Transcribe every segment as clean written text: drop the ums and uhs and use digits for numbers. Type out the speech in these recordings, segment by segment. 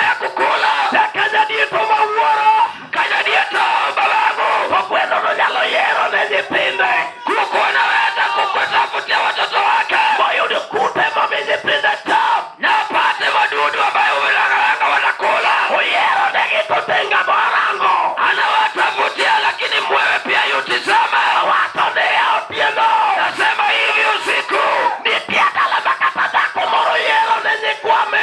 kabla ya kukula. Kanya dieto mawuoro. Kanya dieto babangu. Okweno no nyalo yero ne nyithinde. Kuku anaweza kukutafutia watoto wake. Moyo ni kute mami nyithinde tam. Na pate wadudu ambayo vilangalanga wanakula. Uyero ne gikutenga morango. Anawatafutia lakini mwewe pia yutizama. Watone ya otieno. Nasema hivi usiku. Nitiadala makatadako moro yero ne nyikwame.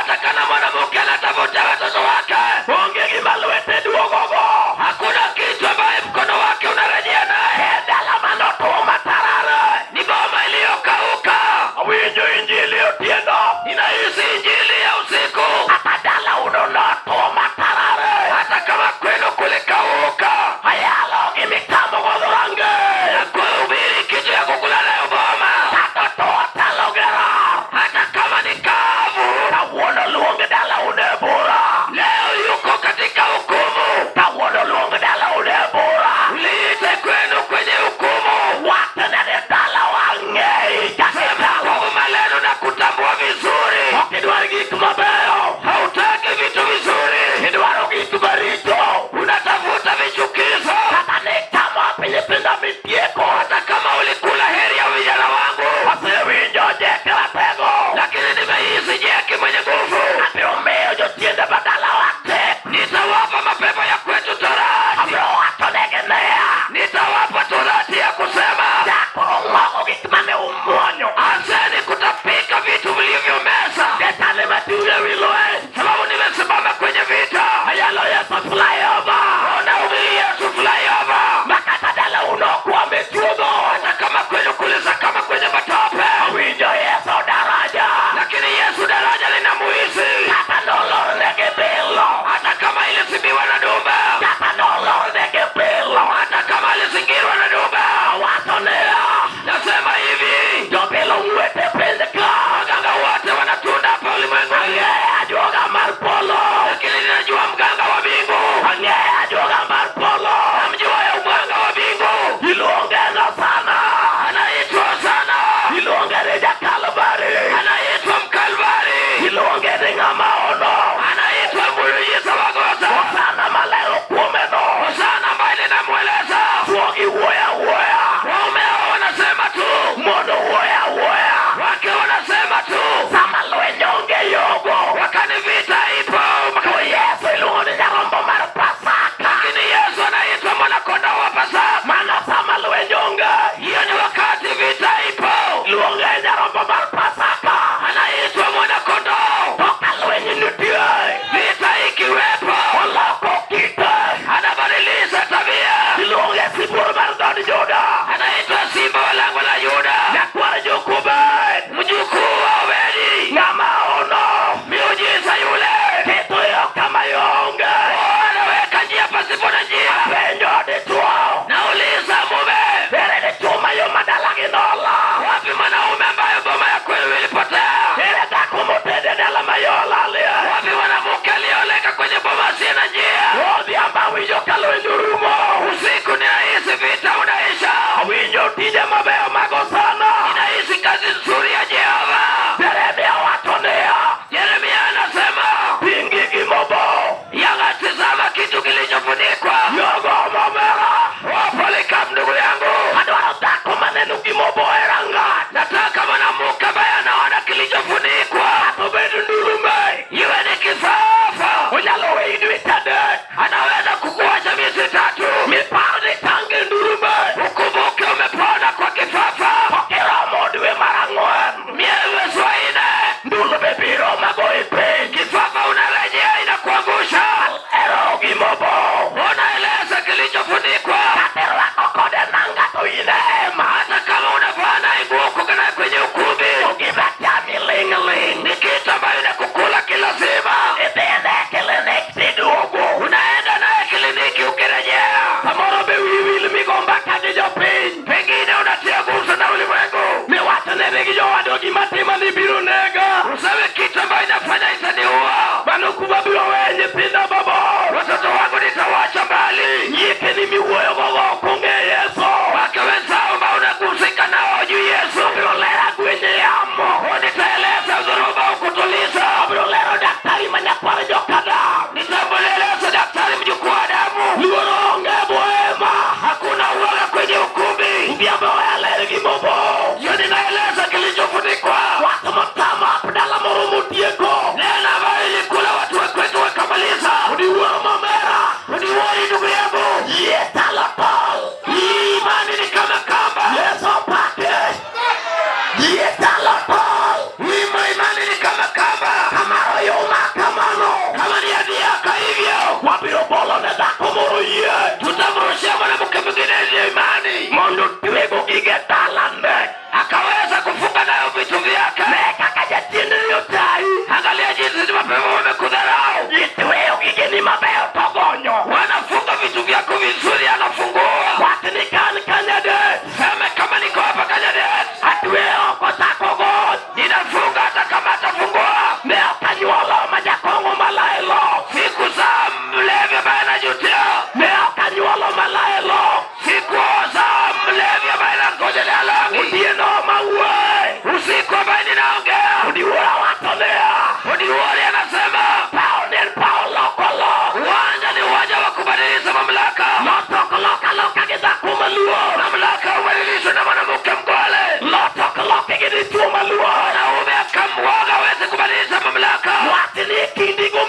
Atakana mwanamke anatafuta watoto wake. Mungi gimaluete duogogo. Hakuna kitu ambaye mkono wake unarejea naye. Dala manoto matarare. Ni boma iliyokauka. Awinjo injili otieno. Inahisi injili ya usiku. Atadala unonoto matarare. Hata kama kwenu kulikauka. Hayalo imitamo godhurange. Na kuhubiri kitu ya kukula nayo boma. Tatotoa talogera. Hata kama ni kavu. Tawono luonge dala unebura. Leo yuko katika hukumu. Tawono luonge dala unebura. Liite kwenu kwenye hukumu. Watenene dala wangei. Kasema huruma lenu na kutambua vizuri. Ukidwari gitu mabeo. Hautaki vitu vizuri. Kidwaro gitu barito. Unatafuta vichukizo. Kata netama pilipinda mitieko. Hata kama ulikula heri ya vijana wangu. Wapewi njoje kila tego. Lakini nimehisi jeki mwenye nguvu. Ameumeo jotiende badala wate. Nitawapa mapepo ya kwetu torati. Amro watonegenea. Nitawapa torati ya kusema. Dakurungo gitmame umonyo. Anzeni kutapika vitu vilivyo meza. Detale matule wiloe. Sababu nimesimama kwenye vita. Hayalo Yesu flyover. Unaubili Yesu flyover. Makatadala unokuwa metudo. Hata kama kwenu kuliza kama kwenye matope. Awinjo Yesu daraja. Lakini Yesu daraja lina muizi. Kata nolor nege bilo. Hata kama ilisibiwa na dumba. Kata nolor nege bilo. Hata kama ilisingirwa na dumba. Watonea. Nasema hivi. Jobilo uwete pendeka. Waganga wote wanatunda hapa ulimwengu. Aye, ajua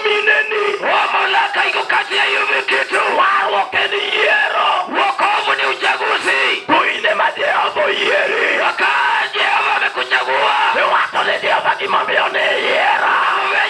mineni. Mamlaka iko kati ya hivi kitu. Warokeni yero. Wokovu ni uchaguzi. Tuine majehova yeri. Wakaje wamekuchagua. Watu ni Jehova kimambione yera.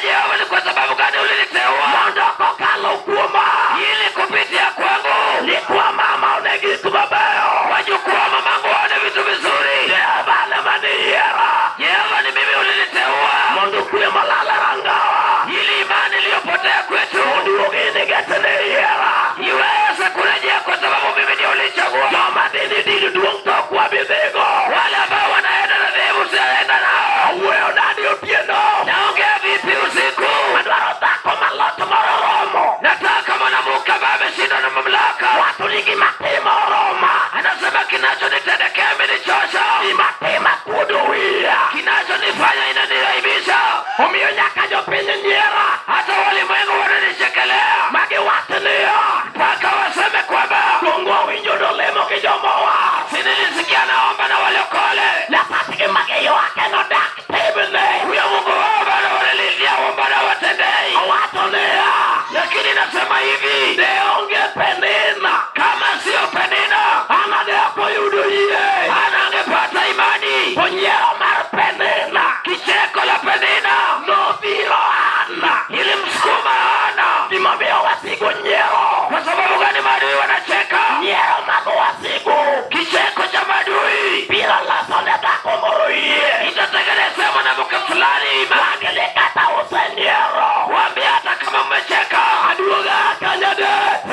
Jehova ni kwa sababu gani uliniteua? Mondoko kalo kuoma. Ili kupitia kwangu. Ni kwa mama unegitu babayo. Wajukua mamangu wane vitu vizuri. Jehova na mani yera. Jehova ni mimi uliniteua. Mundu kuya malala rangawa. Ili imani iliyopotea kwetu. Mundu ugini getene yera. Iweze kurejea kwa sababu mimi ndio ulichagua. Joma dini duongto kwa bidego. Wale ambao wanaenda na dhebu siyaenda nao. Uweo nani utieno. Naongea vipi usiku. Madwaro tako maloto mororomo. Nataka mwanamuke babe shindo na mamlaka. Watu ligi matema oroma. Anasema kinacho nitendekea minichosha. Ni matema kuduia. Kinacho nifanya inaniraibisha. Umio nyaka jopini nyera. Hata walimwengu wananichekelea. Magi watilia. Paka waseme kwamba Mungu winjo dolemo kijomoa. Sinilisikia naomba na waliokole. Lapatike magi wake no dak tebene. Huyo Mungu wamba na walilizia wamba na watendei. Watolia. Lakini nasema hivi. Deonge penina. Kama sio penina. Anadeapo yuduye. Anangepata imani. Ponyero mar penina. Kicheko la penina. No viro ana. Ili mskuma ana. Dimabia wasigo nyero. Kwa sababu gani madui wanacheka? Nyero mago wasigo. Kicheko cha madui. Bila laso netako moroye. Itategeleza mwanamuke fulani. Magele kata usenyero. Wambia hata kama mmecheka. Aduoga kanyade.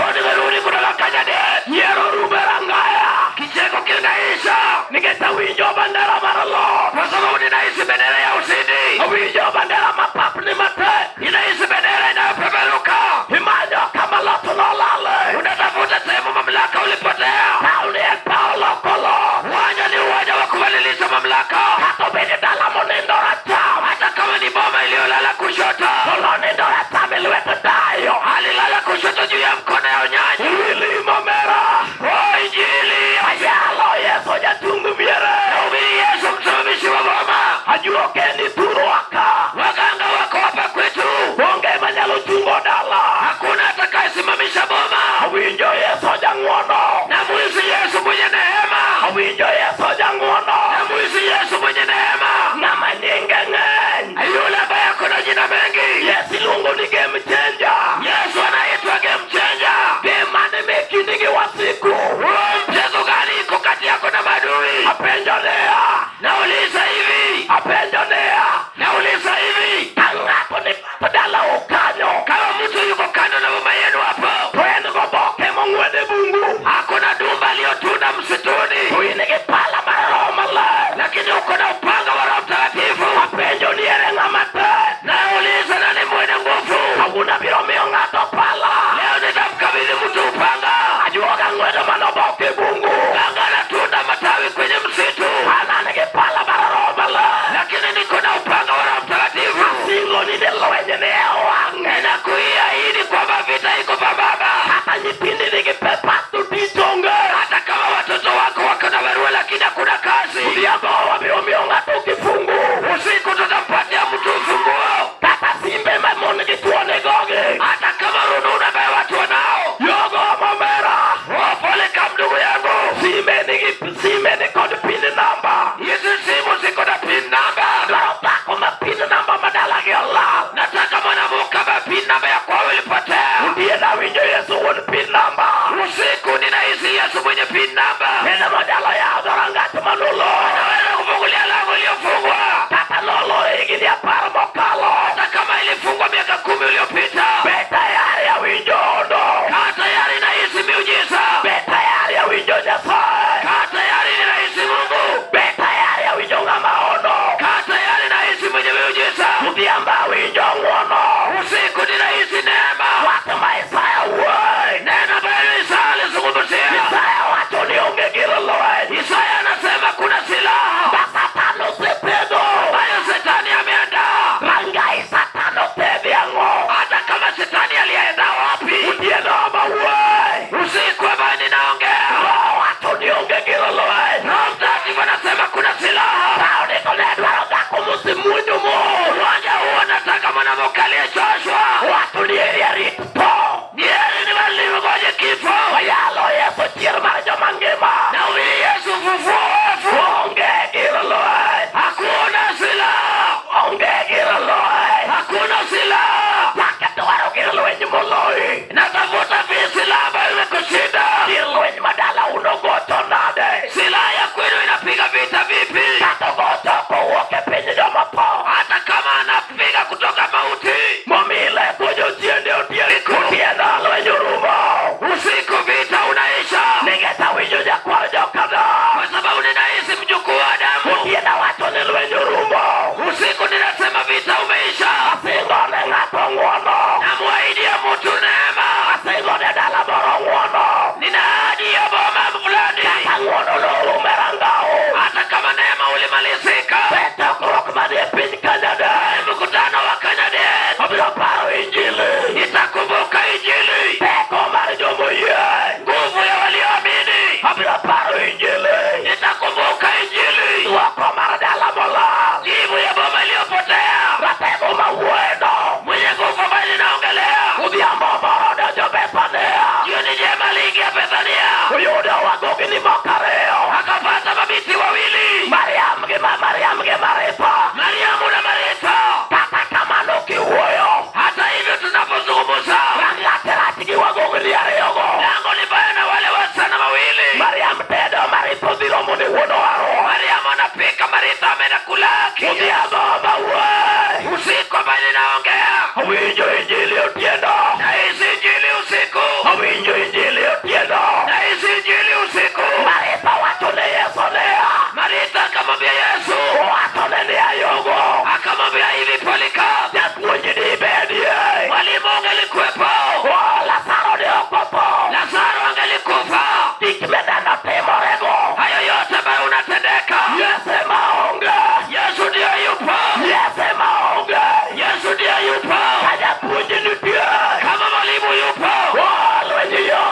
Onimeruni kutoka kanyade. Nyero ruberangaya. Kicheko kinaisha. Nigeta winjo bandera maralo. Kwa sababu ninahisi bendera ya usidi. Winjo bandera mapapu ni mate. Ninahisi bendera inayopeperuka. Imanyo kama loto no lale. Unatafuta sehemu mamlaka ulipotea. Pauli and Paulo kolo. Wanya ni uwanja wa kubadilisha mamlaka. Kato bini dala monendo rata. Hata kama ni boma iliyolala kushoto. Kolo nendo rata miliwetu dayo. Halilala kushoto juu ya mkono ya unyanyi. Ili mamera. Injili. Ayalo Yesu jatungu miere. Naubiri Yesu mtumishi wa boma. Ajuokeni turu waka. Waganga wako hapa kwetu. Bonge manyalo chungo dala. Hakuna atakayesimamisha boma. Winjo Yesu jangwono. Na muisi Yesu mwenye neema. Winjo Yesu jangwono. Na muisi Yesu mwenye neema. Na manyenge ngen. Yule ambaye kuna jina mengi. Yesu lungu ni game changer. Yesu anaitwa game changer. Demane mekinigi wasiku. Mchezo gani iko kati yako na madui? Apenjonea. Nauliza hivi. Apenjonea. Nauliza hivi. Tangapo ni padala ukanyo. Kama mtu yuko kando na mama yenu hapo. mtu neema. Asingone dala moro nguono. Ninadi ya boma fulani. Kata nguono lo umerangao. Hata kama neema ulimalizika. Peta kurok madie pin Kanada. Mkutano wa Kanada. Obiro paro injili. Itakumbuka injili. Peko marijomo ye. Nguvu ya walioamini. Obiro paro injili. Itakumbuka injili. Wako maradala mola. Jibu ya boma iliyopotea. Ratego maweno. Mwenye nguvu mbali naongelea. Ubiambo moroda jobepanea. Jioni jema ligi ya Bethania. Uyuda wagogi ni mokareo. Akapata mabiti wawili. Mariamu Maripa. Mariamu na Marita. Kata kama nuki uoyo. Hata hivyo tunapozungumuza. Rangaterati wagogi ni areogo. Lango ni bayana wale wasana mawili. Mariamu tedo Maripo zilomu ni uono waro. Mariamu anapika Marita amena kulaki. Udiago mawe. Usiku mbali naongea. Winjo injili utiendo. Na isi injili usiku. Winjo injili utiendo. Na isi injili usiku. Marita watone Yesu lea. Marita akamwambia Yesu. Watone ni ayogo. Akamwambia hivi Polycarp. Jakuonjini bedie. Mwalimu angelikuwepo. Lazaro ni okopo. Lazaro angelikufa. Tikimedana temorego. Hayo yote ambayo unatendeka. Yesu maonge. Yesu ndiye yupo. Yesu maonge. Yesu ndiye yupo. Hajakuonjini pia. Kama mwalimu yupo. Walwenye yo.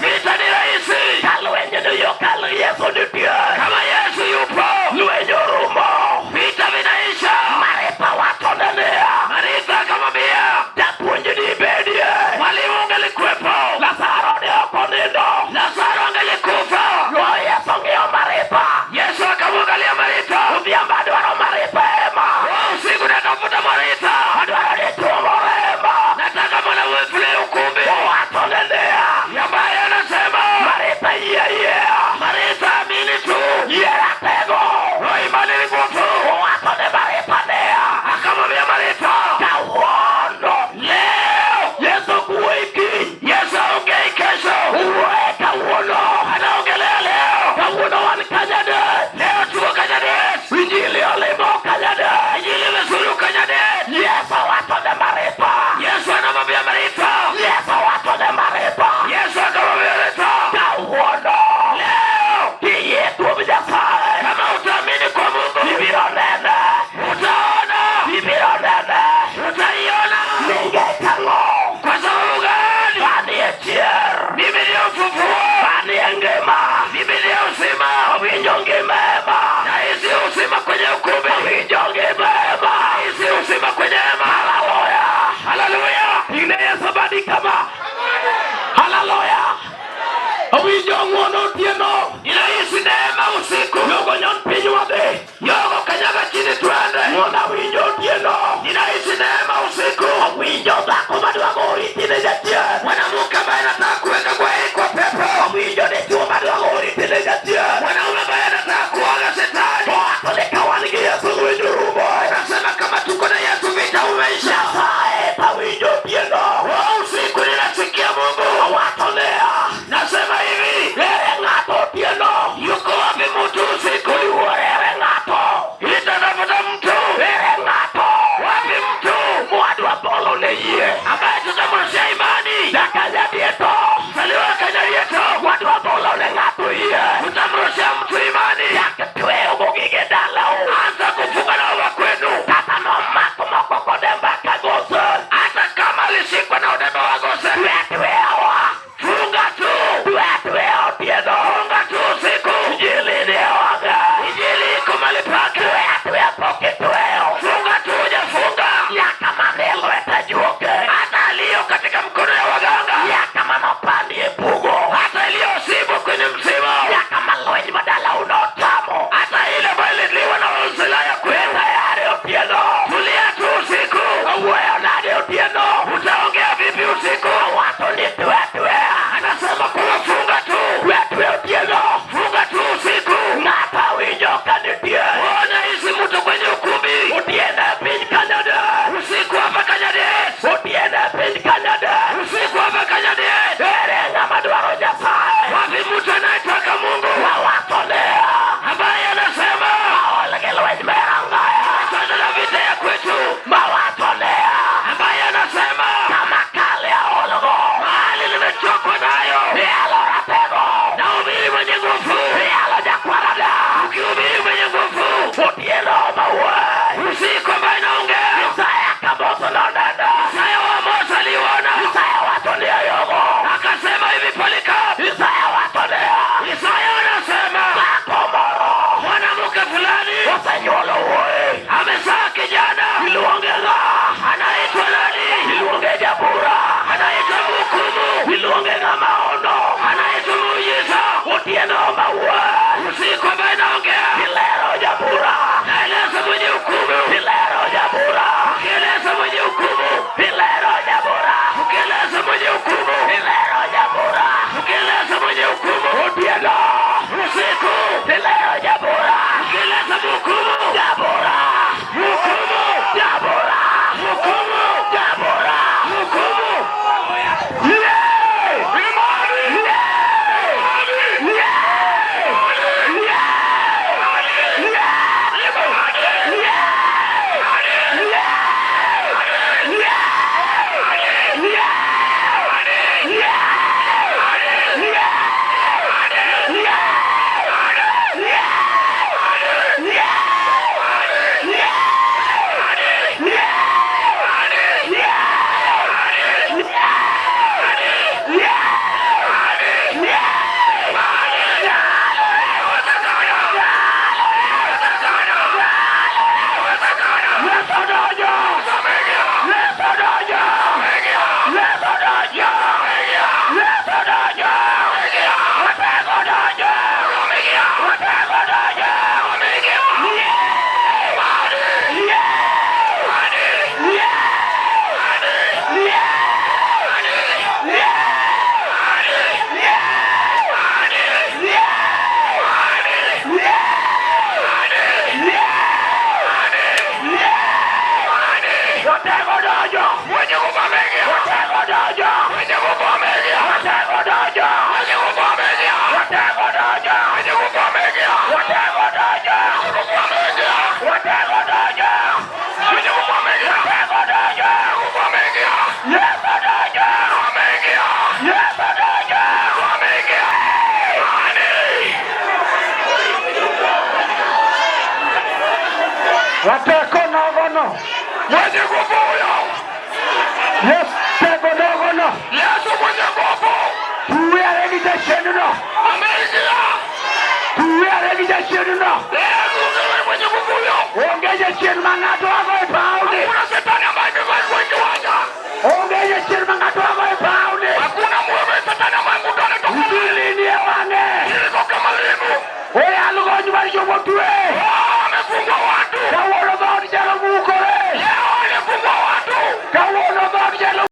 Vita ni rahisi. Kalwenye ni yo kalu Yesu ni pia. Kama Yesu yupo. Lwenye rumo. Vita vinaisha. Maripa watonenea. Marita akamwambia. Jakuonjini bedie. Mwalimu angelikuwepo. Lazaro ni okonindo. Lazaro angelikufa. Yesu ngeo Maripa. Yesu akamwangalia Marita. Udiamba duaro Maripa ema. Usiku natafuta Marita. Duaro ni tumo rema. Nataka mwana wefule ukumbi. Watonenea. Yambaye anasema. Marita Marita amini tu. Yeratego. Imani ni nguvu. Watone Maripa nea. Akamwambia Marita. Kawono. Leo. Yesu kuweki. Yesu aongei kesho. Uwe kawono. Anaongelea leo. Kawono wani Kanyade. Leo tuko Kanyade. Injili alimo Kanyade. Injili mesuru Kanyade. Yesu watone Maripa. Yesu anamwambia Marita. Yesu watone Maripa. Yesu akamwambia Marita. Kawono. Leo. Kiye tumijasae. Kama utaamini kwa Mungu. Bibiro nene. Utaona. Bibiro nene. Utaiona. Ningetango. Kwa sababu gani? Bani echier. Mimi ni ufufuo. Bani engema. Mimi ni uzima. Winjo ngimema. Na isi uzima kwenye ukumbi. Winjo ngimema. Isi uzima kwenye ema. Haleluya. Haleluya. Ineye sabadi kama. Haleluya. Winjo nguono tieno. Ina isi neema usiku. Yogo nyon pinyuade. Yogo kanyaga chini tuende. Mwona winjo tieno. Ina isi neema usiku. Winjo zako maduago itine jatie. Mwanamuka bae nataka kuweka kwa pepo. Winjo de chuo maduago itine jatie. Mwanaume bae nataka kuwaga shetani. Watoleka wanigi Yesu winjo rubo. Nasema kama tuko na Yesu vita umeisha. Saeta winjo tieno. Usiku ninasikia Mungu. Watolea. Nasema hivi. Ere ngato tieno. Yuko wapi mtu usiku. Ere ngato. Itanafuta mtu. Ere ngato. Wapi mtu. Mwadu wa polo leye. Ambaye tutamurusha imani. Dakanya dieto. Saliwa kanya dieto. Mwadu wa polo le ngato ye. Tutamurusha mtu imani. Yakatwe ugogige dalao. Anza kufunga na uwa kwenu. Tata no mako mako kodemba kagose. Hata kama lishikwa na udemba wagose. Tuetwe awa. Funga tu. Tuetwe otiedo. Funga tu usiku. Injili ni awaga. Injili kumali pake. Tuetwe poke tueo. Funga tu ujafunga. Yaka manelo etajuoke. Hata aliyo katika mkono ya waganga. Yaka manopandi epugo. Hata iliyo sibu kwenye msimu. Yaka maloji madala unaotamo. Hata ile baililiwa na uzila ya kwenda yare otiedo. Tulia tu usiku. Uwe onade otiedo. Utaongea vipi usiku. Wato dojo. Mwenye nguvu ameingia. Watego dojo. Mwenye nguvu ameingia. Watego dojo. Mwenye nguvu ameingia. Watego dojo. Nguvu ameingia. Watego dojo. Mwenye nguvu ameingia. Watego dojo. Nguvu ameingia. Yesu dojo. Ameingia. Yesu dojo. Ameingia. Wateko nogono. Mwenye nguvu huyo. Yes, tego nogono. Yesu mwenye nguvu. Tuwe relegation no. Ameingia. Tuwe relegation no. Yesu mwenye nguvu huyo. Ongeje chini mangato wako ipauni. Hakuna shetani ambaye amevaa kwa kiwanja. Ongeje chini mangato wako ipauni. Hakuna mwewe shetani ambaye mutane toka. Ndili ni wange. Ndili toka malimu. Oya alugo nyuma yomo tuwe.